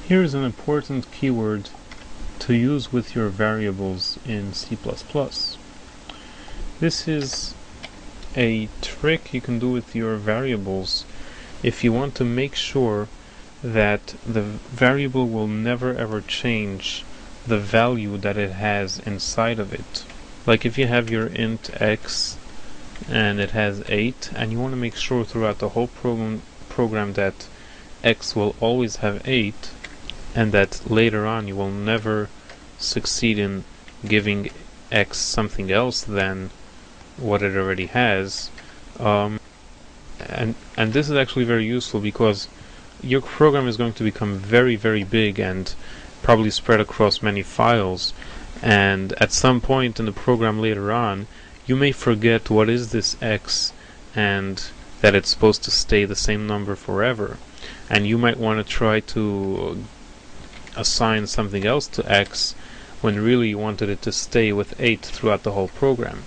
Here is an important keyword to use with your variables in C++. This is a trick you can do with your variables if you want to make sure that the variable will never ever change the value that it has inside of it. Like if you have your int x and it has 8, and you want to make sure throughout the whole program that x will always have 8, and that later on you will never succeed in giving x something else than what it already has. And this is actually very useful because your program is going to become very, very big and probably spread across many files, and at some point in the program later on you may forget what is this x and that it's supposed to stay the same number forever, and you might want to try to assign something else to x when really you wanted it to stay with 8 throughout the whole program.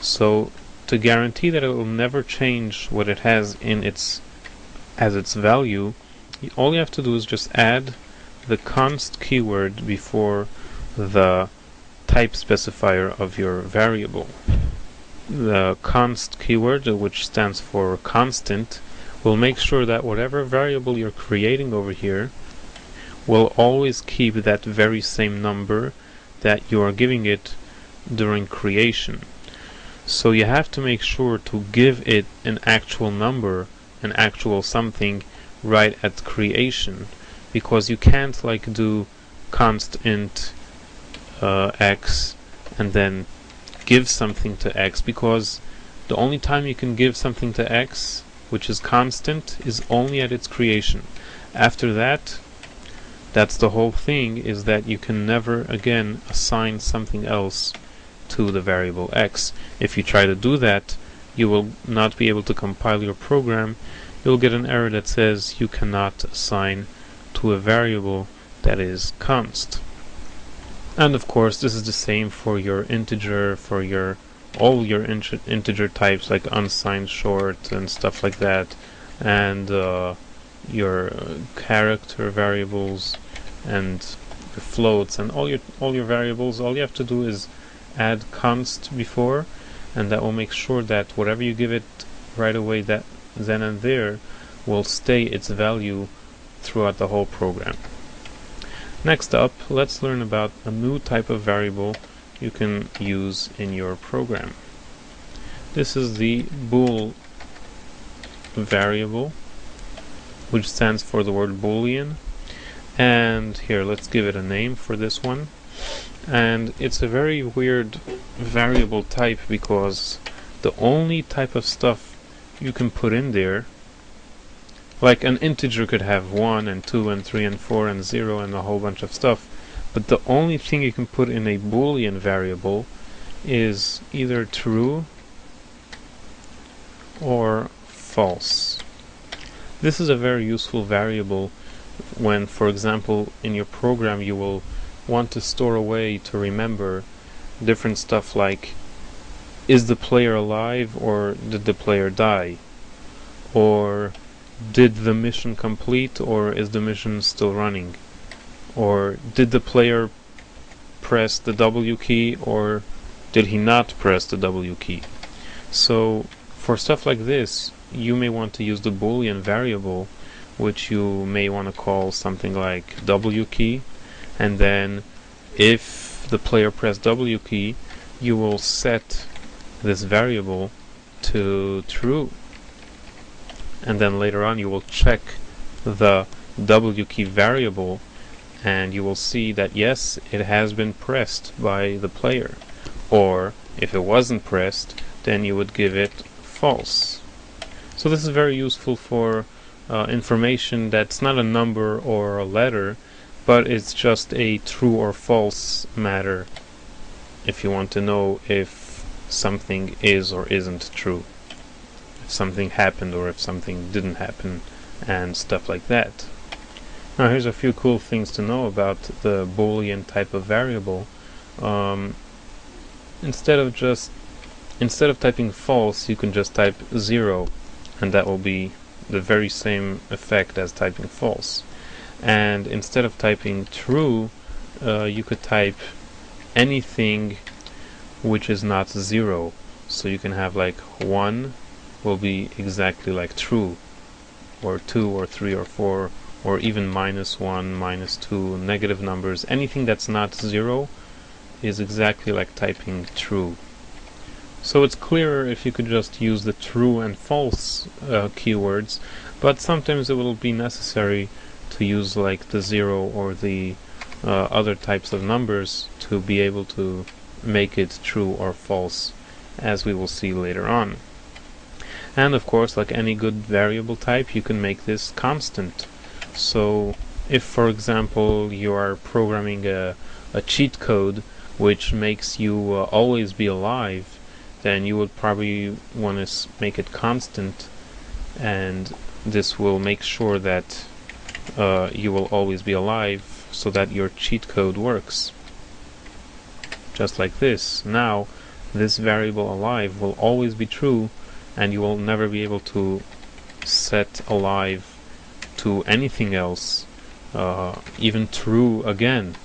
So to guarantee that it will never change what it has in its value, all you have to do is just add the const keyword before the type specifier of your variable. The const keyword, which stands for constant, will make sure that whatever variable you're creating over here will always keep that very same number that you are giving it during creation. So you have to make sure to give it an actual number, an actual something, right at creation, because you can't like do const int x and then give something to x, because the only time you can give something to x, which is constant, is only at its creation. After that, that's the whole thing, is that you can never again assign something else to the variable x. If you try to do that, you will not be able to compile your program. You'll get an error that says you cannot assign to a variable that is const. And of course this is the same for your integer, for all your integer types like unsigned short and stuff like that, and your character variables and your floats and all your variables. All you have to do is add const before, and that will make sure that whatever you give it right away, that then and there, will stay its value throughout the whole program. Next up, let's learn about a new type of variable you can use in your program. This is the bool variable, which stands for the word boolean. And here, let's give it a name for this one. And it's a very weird variable type because the only type of stuff you can put in there, like an integer could have 1 and 2 and 3 and 4 and 0 and a whole bunch of stuff, but the only thing you can put in a boolean variable is either true or false. This is a very useful variable when, for example, in your program you will want to store away to remember different stuff like, is the player alive or did the player die? Or did the mission complete or is the mission still running? Or did the player press the W key or did he not press the W key? So for stuff like this, you may want to use the boolean variable, which you may want to call something like W key, and then if the player pressed W key, you will set this variable to true, and then later on you will check the W key variable and you will see that yes, it has been pressed by the player, or if it wasn't pressed, then you would give it false. So this is very useful for information that's not a number or a letter, but it's just a true or false matter if you want to know if something is or isn't true, if something happened or if something didn't happen, and stuff like that. Now here's a few cool things to know about the boolean type of variable. Instead of typing false, you can just type 0, and that will be the very same effect as typing false. and instead of typing true, you could type anything which is not 0. So you can have like 1 will be exactly like true, or 2 or 3 or 4, or even -1, -2, negative numbers. Anything that's not 0 is exactly like typing true. So it's clearer if you could just use the true and false keywords, but sometimes it will be necessary to use like the 0 or the other types of numbers to be able to make it true or false, as we will see later on. And of course, like any good variable type, you can make this constant. So if, for example, you are programming a cheat code which makes you always be alive, then you would probably want to make it constant, and this will make sure that you will always be alive, so that your cheat code works. Just like this. Now, this variable alive will always be true, and you will never be able to set alive to anything else, even true again,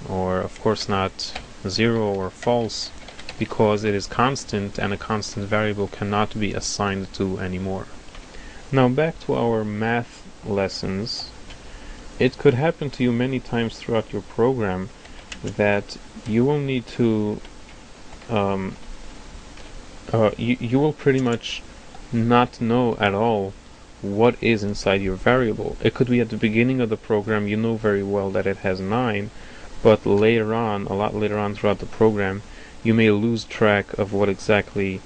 or of course not 0 or false, because it is constant, and a constant variable cannot be assigned to anymore. Now back to our math lessons. It could happen to you many times throughout your program that you will need to you will pretty much not know at all what is inside your variable. It could be at the beginning of the program you know very well that it has 9, but later on, a lot later on throughout the program, you may lose track of what exactly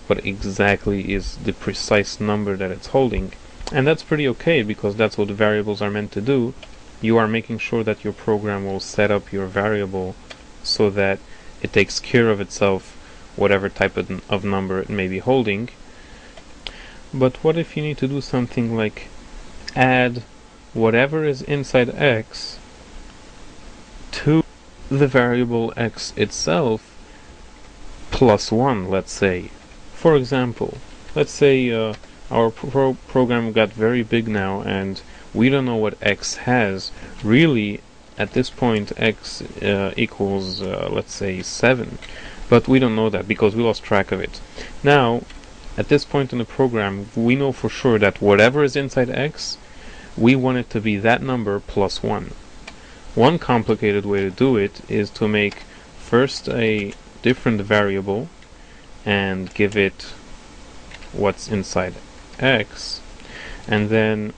is the precise number that it's holding. And that's pretty okay, because that's what the variables are meant to do. You are making sure that your program will set up your variable so that it takes care of itself, whatever type of number it may be holding. But what if you need to do something like add whatever is inside x to the variable x itself plus 1, let's say. For example, let's say our program got very big now, and we don't know what x has. Really, at this point, x equals, let's say, 7. But we don't know that because we lost track of it. Now, at this point in the program, we know for sure that whatever is inside x, we want it to be that number plus 1. One complicated way to do it is to make first a different variable and give it what's inside x, and then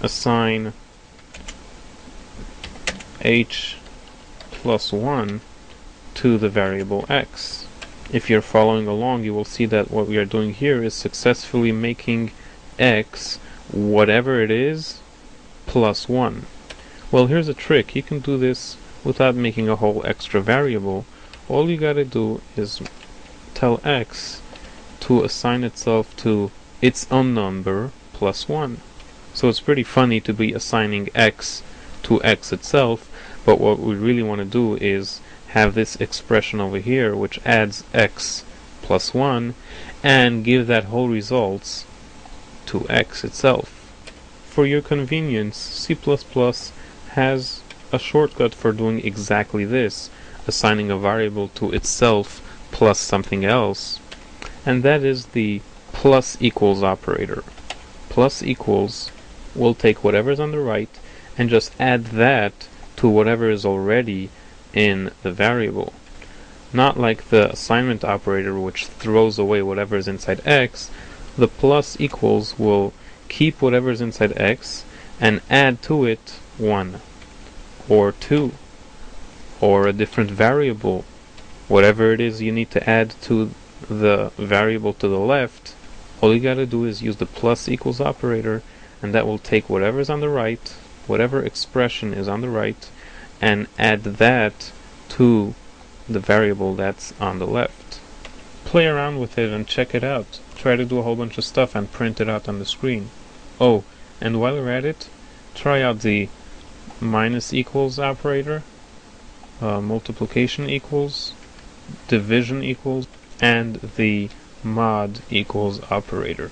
assign h plus 1 to the variable x. If you're following along, you will see that what we are doing here is successfully making x, whatever it is, plus 1. Well, here's a trick. You can do this without making a whole extra variable. All you gotta do is tell x to assign itself to its own number plus 1. So it's pretty funny to be assigning x to x itself, but what we really want to do is have this expression over here which adds x plus 1 and give that whole results to x itself. For your convenience, C++ has a shortcut for doing exactly this, assigning a variable to itself plus something else, and that is the plus equals operator. Plus equals will take whatever is on the right and just add that to whatever is already in the variable. Not like the assignment operator, which throws away whatever is inside x. The plus equals will keep whatever is inside x and add to it 1 or 2 or a different variable. Whatever it is you need to add to the variable to the left, all you gotta do is use the plus equals operator, and that will take whatever is on the right, whatever expression is on the right, and add that to the variable that's on the left. Play around with it and check it out. Try to do a whole bunch of stuff and print it out on the screen. Oh, and while you're at it, try out the minus equals operator, multiplication equals, division equals, and the mod equals operator.